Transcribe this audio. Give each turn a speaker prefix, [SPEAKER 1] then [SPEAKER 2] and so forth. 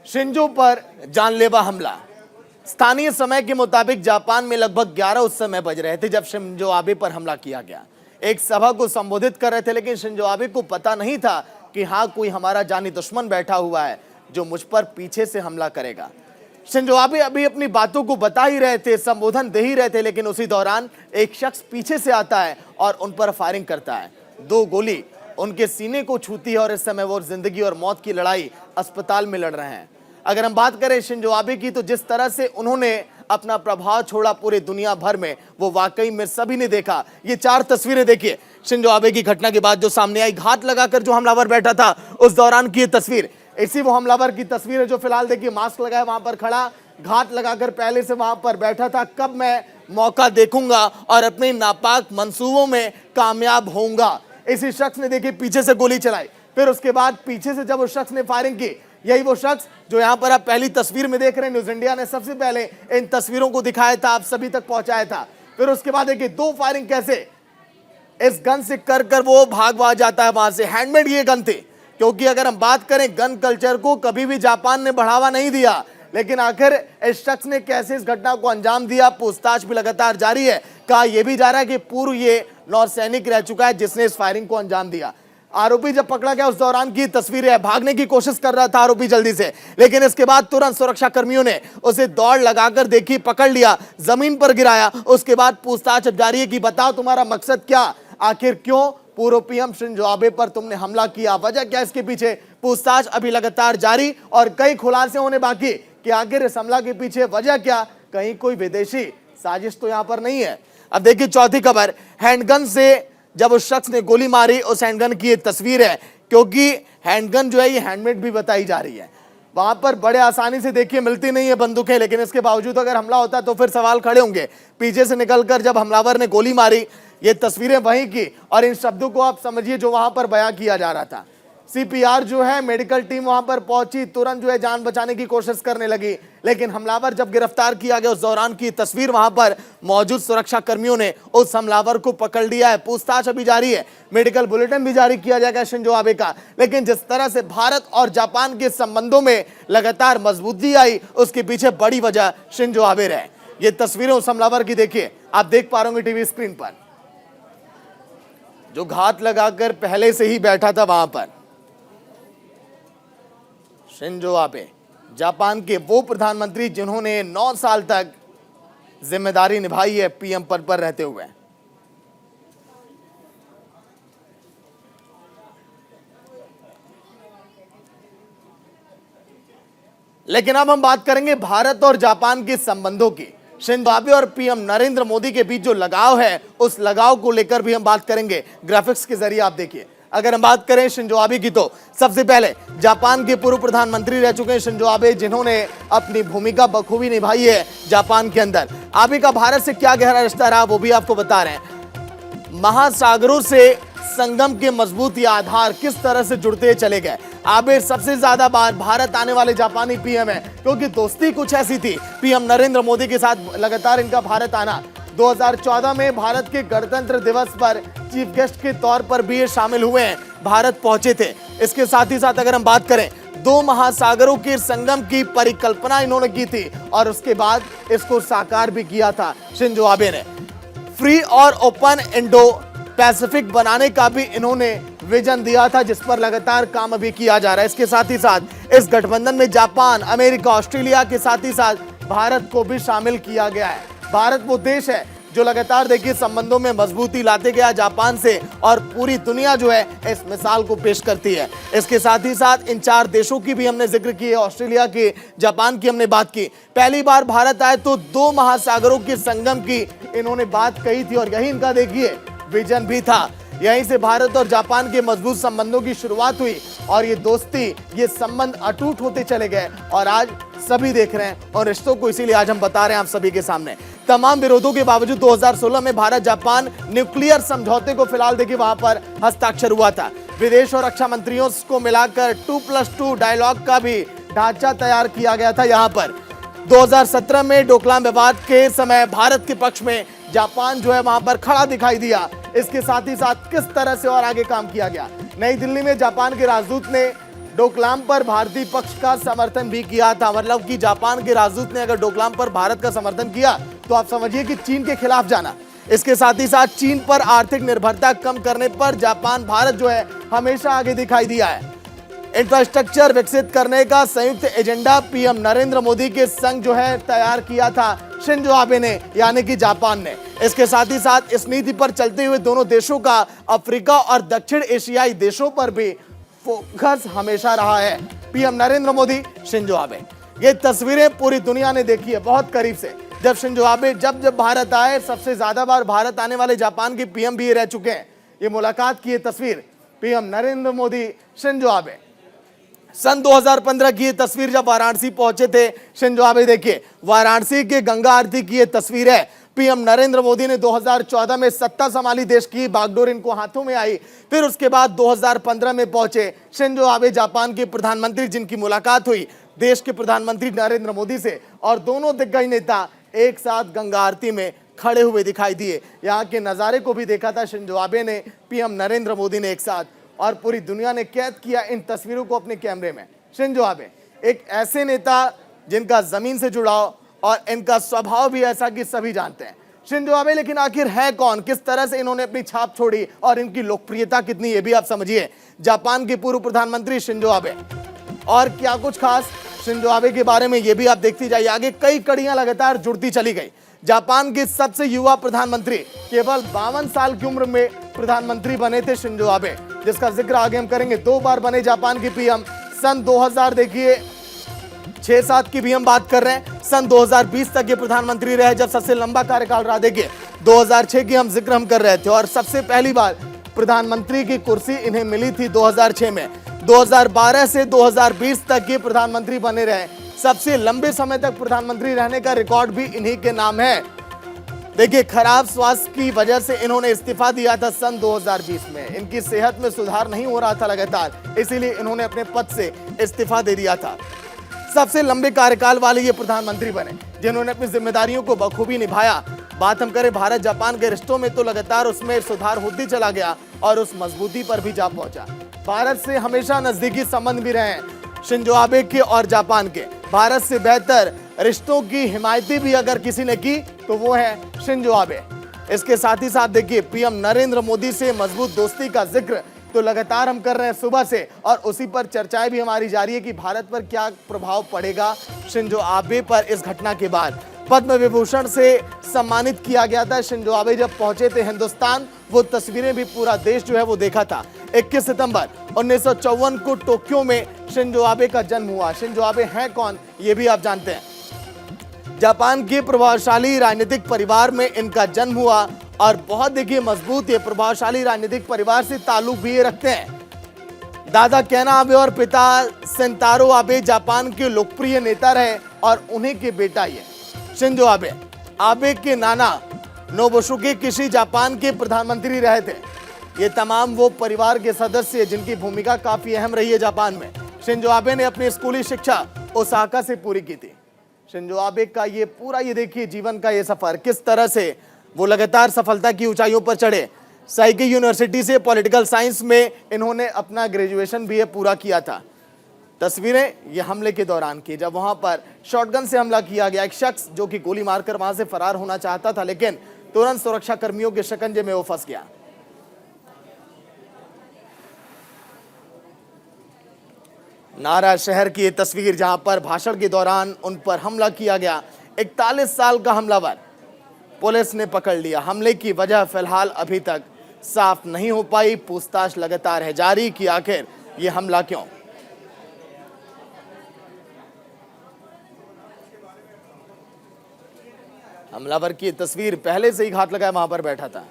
[SPEAKER 1] Shinzo पर जानलेवा हमला। स्थानीय समय के मुताबिक जापान में लगभग 11 उस समय बज रहे थे जब शिंजो आबे पर हमला किया गया। एक सभा को संबोधित कर रहे थे, लेकिन शिंजो आबे को पता नहीं था कि हाँ, कोई हमारा जानी दुश्मन बैठा हुआ है जो मुझ पर पीछे से हमला करेगा। शिंजो आबे अभी अपनी बातों को बता ही रहे थे, संबोधन दे ही रहे थे, लेकिन उसी दौरान एक शख्स पीछे से आता है और उन पर फायरिंग करता है। 2 गोली उनके सीने को छूती है और इस समय वो जिंदगी और मौत की लड़ाई अस्पताल में लड़ रहे हैं। अगर हम बात करें शिंजो आबे की, तो जिस तरह से उन्होंने अपना प्रभाव छोड़ा पूरे दुनिया भर में, वो वाकई में सभी ने देखा। ये 4 तस्वीरें देखिए शिंजो आबे की घटना के बाद जो सामने आई। घात लगाकर जो हमलावर बैठा था उस दौरान की ये तस्वीर, इसी वो हमलावर की तस्वीर है जो फिलहाल देखिए मास्क लगाए वहां पर खड़ा, घात लगाकर पहले से वहां पर बैठा था। कब मैं मौका देखूंगा और अपने नापाक मंसूबों में कामयाब होऊंगा। इसी शख्स ने देखिए पीछे से गोली चलाई, फिर उसके बाद पीछे से जब उस शख्स ने फायरिंग की, यही वो शख्स जो यहां पर आप पहली तस्वीर में देख रहे हैं, न्यूज इंडिया ने सबसे पहले इन तस्वीरों को दिखाया था, आप सभी तक पहुंचाया था। फिर उसके बाद देखिए 2 फायरिंग कैसे इस गन से कर वो भाग जाता है वहां से। हैंडमेड ये गन थी, क्योंकि अगर हम बात करें गन कल्चर को कभी भी जापान ने बढ़ावा नहीं दिया, लेकिन आखिर इस शख्स ने कैसे इस घटना को अंजाम दिया, पूछताछ भी लगातार जारी है। कहा यह भी जा रहा है कि पूर्व ये नौसैनिक रह चुका है जिसने इस फायरिंग को अंजाम दिया। आरोपी जब पकड़ा गया उस दौरान की तस्वीर है, भागने की कोशिश कर रहा था आरोपी जल्दी से, लेकिन इसके बाद तुरंत सुरक्षा कर्मियों ने उसे दौड़ लगाकर देखी, पकड़ लिया, जमीन पर गिराया। उसके बाद पूछताछ अब जारी है कि बताओ तुम्हारा मकसद क्या, आखिर क्यों पूर्व पीएम शिंजो आबे पर तुमने हमला किया, वजह क्या इसके पीछे। पूछताछ अभी लगातार जारी और कई खुलासे होने बाकी कि आखिर इस हमला के पीछे वजह क्या, कहीं कोई विदेशी साजिश तो यहां पर नहीं है। अब देखिए चौथी खबर, हैंडगन से जब उस शख्स ने गोली मारी, उस हैंडगन की ये तस्वीर है, क्योंकि हैंडगन जो है ये हैंडमेड भी बताई जा रही है। वहां पर बड़े आसानी से देखिए मिलती नहीं है बंदूकें, लेकिन इसके बावजूद अगर हमला होता तो फिर सवाल खड़े होंगे। पीछे से निकलकर जब हमलावर ने गोली मारी, ये तस्वीरें वहीं की, और इन शब्दों को आप समझिए जो वहां पर बयां किया जा रहा था। सीपीआर जो है, मेडिकल टीम वहां पर पहुंची, तुरंत जो है जान बचाने की कोशिश करने लगी, लेकिन हमलावर जब गिरफ्तार किया गया उस दौरान की तस्वीर वहां पर मौजूद सुरक्षा कर्मियों ने उस हमलावर को पकड़ लिया है। पूछताछ अभी जारी है, मेडिकल बुलेटिन भी जारी किया जाएगा शिंजो आबे का। लेकिन जिस तरह से भारत और जापान के संबंधों में लगातार मजबूती आई, उसके पीछे बड़ी वजह शिंजो आबे रहे। ये तस्वीरें उस हमलावर की देखिए, आप देख पा रहे होंगे टीवी स्क्रीन पर, जो घात लगाकर पहले से ही बैठा था वहां पर। शिंजो आबे जापान के वो प्रधानमंत्री जिन्होंने 9 साल तक जिम्मेदारी निभाई है पीएम पद पर रहते हुए। लेकिन अब हम बात करेंगे भारत और जापान के संबंधों की। शिंजो आबे और पीएम नरेंद्र मोदी के बीच जो लगाव है, उस लगाव को लेकर भी हम बात करेंगे ग्राफिक्स के जरिए। आप देखिए, अगर हम बात करें शिंजो आबे की, तो सबसे पहले जापान के पूर्व प्रधानमंत्री रह चुके हैं शिंजो आबे, जिन्होंने अपनी भूमिका बखूबी निभाई है जापान के अंदर। आबे का भारत से क्या गहरा रिश्ता रहा वो भी आपको बता रहे हैं। महासागरों से संगम के मजबूत ये आधार किस तरह से जुड़ते चले गए। आबे सबसे ज्यादा बार भारत आने वाले जापानी पीएम है, क्योंकि दोस्ती कुछ ऐसी थी पीएम नरेंद्र मोदी के साथ लगातार इनका भारत आना। 2014 में भारत के गणतंत्र दिवस पर चीफ गेस्ट के तौर पर भी ये शामिल हुए हैं, भारत पहुंचे थे। इसके साथ ही साथ अगर हम बात करें, 2 महासागरों के संगम की परिकल्पना इन्होंने की थी और उसके बाद इसको साकार भी किया था शिंजो आबे ने। फ्री और ओपन इंडो पैसिफिक बनाने का भी इन्होंने विजन दिया था, जिस पर लगातार काम अभी किया जा रहा है। इसके साथ ही साथ इस गठबंधन में जापान, अमेरिका, ऑस्ट्रेलिया के साथ ही साथ भारत को भी शामिल किया गया है। भारत वो देश है जो लगातार देखिए संबंधों में मजबूती लाते गया जापान से, और पूरी दुनिया जो है इस मिसाल को पेश करती है। इसके साथ ही साथ इन 4 देशों की भी हमने जिक्र की है, ऑस्ट्रेलिया की, जापान की हमने बात की। पहली बार भारत आए तो 2 महासागरों के संगम की इन्होंने बात कही थी, और यही इनका देखिए विजन भी था। यहीं से भारत और जापान के मजबूत संबंधों की शुरुआत हुई, और ये दोस्ती, ये संबंध अटूट होते चले गए, और आज सभी देख रहे हैं और रिश्तों को, इसीलिए आज हम बता रहे हैं आप सभी के सामने। तमाम विरोधों के बावजूद 2016 में भारत जापान न्यूक्लियर समझौते को फिलहाल देखिए वहां पर हस्ताक्षर हुआ था। विदेश और रक्षा मंत्रियों को मिलाकर 2+2 डायलॉग का भी ढांचा तैयार किया गया था। यहां पर 2017 में डोकलाम विवाद के समय भारत के पक्ष में जापान जो है वहां पर खड़ा दिखाई दिया। इसके साथ ही साथ किस तरह से और आगे काम किया गया। नई दिल्ली में जापान के राजदूत ने डोकलाम पर भारतीय पक्ष का समर्थन भी किया था। मतलब कि जापान के राजदूत ने अगर डोकलाम पर भारत का समर्थन किया तो आप समझिए कि चीन के खिलाफ जाना। इसके साथ ही साथ चीन पर आर्थिक निर्भरता कम करने पर जापान भारत जो है हमेशा आगे दिखाई दिया है। इंफ्रास्ट्रक्चर विकसित करने का संयुक्त एजेंडा पीएम नरेंद्र मोदी के संग जो है तैयार किया था शिंजो आबे ने, यानी कि जापान ने। इसके साथ ही साथ इस नीति पर चलते हुए दोनों देशों का अफ्रीका और दक्षिण एशियाई देशों पर भी फोकस हमेशा रहा है। पीएम नरेंद्र मोदी, शिंजो आबे, ये तस्वीरें पूरी दुनिया ने देखी है बहुत करीब से। जब शिंजो आबे जब भारत आए, सबसे ज्यादा बार भारत आने वाले जापान के पीएम भी रह चुके हैं। ये मुलाकात की तस्वीर PM Narendra Modi, Shinzo Abe. सन 2015 की ये तस्वीर जब वाराणसी पहुंचे थे शिंजो आबे, देखिए वाराणसी के गंगा आरती की ये तस्वीर है। पीएम नरेंद्र मोदी ने 2014 में सत्ता संभाली, देश की बागडोर इनको हाथों में आई। फिर उसके बाद 2015 में पहुंचे शिंजो आबे, जापान के प्रधानमंत्री, जिनकी मुलाकात हुई देश के प्रधानमंत्री नरेंद्र मोदी से, और दोनों दिग्गज नेता एक साथ गंगा आरती में खड़े हुए दिखाई दिए। यहाँ के नजारे को भी देखा था शिंजो आबे ने, पीएम नरेंद्र मोदी ने एक साथ, और पूरी दुनिया ने कैद किया इन तस्वीरों को अपने कैमरे में। शिंजो आबे एक ऐसे नेता जिनका जमीन से जुड़ाव और इनका स्वभाव भी ऐसा कि सभी जानते हैं। शिंजो आबे लेकिन आखिर है कौन, किस तरह से इन्होंने अपनी छाप छोड़ी और इनकी लोकप्रियता कितनी, ये भी आप समझिए। जापान के पूर्व प्रधानमंत्री शिंजो आबे, और क्या कुछ खास शिंजो आबे के बारे में ये भी आप देखती जाइए। आगे कई कड़ियां लगातार जुड़ती चली गई। जापान के सबसे युवा प्रधानमंत्री, केवल 52 साल की उम्र में प्रधानमंत्री बने थे शिंजो आबे, जिसका जिक्र आगे हम करेंगे। 2 बार बने जापान के पीएम। सन 2000 देखिए 6-7 की भी हम बात कर रहे हैं। सन 2020 तक ये प्रधानमंत्री रहे, जब सबसे लंबा कार्यकाल रहा। देखिए 2006 की हम जिक्र हम कर रहे थे, और सबसे पहली बार प्रधानमंत्री की कुर्सी इन्हें मिली थी 2006 में। 2012 से 2020 तक ये प्रधानमंत्री बने रहे। सबसे लंबे समय तक प्रधानमंत्री रहने का रिकॉर्ड भी इन्हीं के नाम है। देखिए खराब स्वास्थ्य की वजह से इन्होंने इस्तीफा दिया था सन 2020 में। इनकी सेहत में सुधार नहीं हो रहा था लगातार, इसीलिए इन्होंने अपने पद से इस्तीफा दे दिया था। सबसे लंबे कार्यकाल वाले ये प्रधानमंत्री बने जिन्होंने अपनी जिम्मेदारियों को बखूबी निभाया। बात हम करें भारत जापान के रिश्तों में, तो लगातार उसमें सुधार होती चला गया और उस मजबूती पर भी जा पहुंचा। भारत से हमेशा नजदीकी संबंध भी रहे हैं शिंजो आबे के और जापान के। भारत से बेहतर रिश्तों की हिमायती भी अगर किसी ने की तो वो है शिंजो आबे। इसके साथ ही साथ देखिए पीएम नरेंद्र मोदी से मजबूत दोस्ती का जिक्र तो लगातार हम कर रहे हैं सुबह से, और उसी पर चर्चाएं भी हमारी जारी है कि भारत पर क्या प्रभाव पड़ेगा शिंजो आबे पर इस घटना के बाद। पद्म विभूषण से सम्मानित किया गया था शिंजो आबे जब पहुंचे थे हिंदुस्तान। वो तस्वीरें भी पूरा देश जो है वो देखा था। 21 सितंबर 1954 को टोक्यो में शिंजो आबे का जन्म हुआ। शिंजो आबे हैं कौन, ये भी आप जानते हैं। जापान के प्रभावशाली राजनीतिक परिवार में इनका जन्म हुआ, और बहुत देखिए मजबूत ये प्रभावशाली राजनीतिक परिवार से ताल्लुक भी ये रखते हैं। दादा केना आबे और पिता सेंतारो आबे जापान के लोकप्रिय नेता रहे, और उन्हीं के बेटा ये शिंजो आबे। आबे के नाना नोबुसुके किशी जापान के प्रधानमंत्री रहे थे। ये तमाम वो परिवार के सदस्य जिनकी भूमिका काफी अहम रही है जापान में। शिंजो आबे ने अपनी स्कूली शिक्षा ओसाका से पूरी की थी। शिंजो आबे का ये पूरा ये देखिए जीवन का ये सफर, किस तरह से वो लगातार सफलता की ऊंचाइयों पर चढ़े। साइकी यूनिवर्सिटी से पॉलिटिकल साइंस में इन्होंने अपना ग्रेजुएशन भी पूरा किया था। तस्वीरें ये हमले के दौरान की, जब वहां पर शॉटगन से हमला किया गया। एक शख्स जो कि गोली मारकर वहां से फरार होना चाहता था, लेकिन तुरंत सुरक्षा कर्मियों के शिकंजे में वो फंस गया। नारा शहर की ये तस्वीर, जहां पर भाषण के दौरान उन पर हमला किया गया। 41 साल का हमलावर पुलिस ने पकड़ लिया। हमले की वजह फिलहाल अभी तक साफ नहीं हो पाई। पूछताछ लगातार है जारी कि आखिर ये हमला क्यों। हमलावर की तस्वीर पहले से ही घात लगाए वहां पर बैठा था।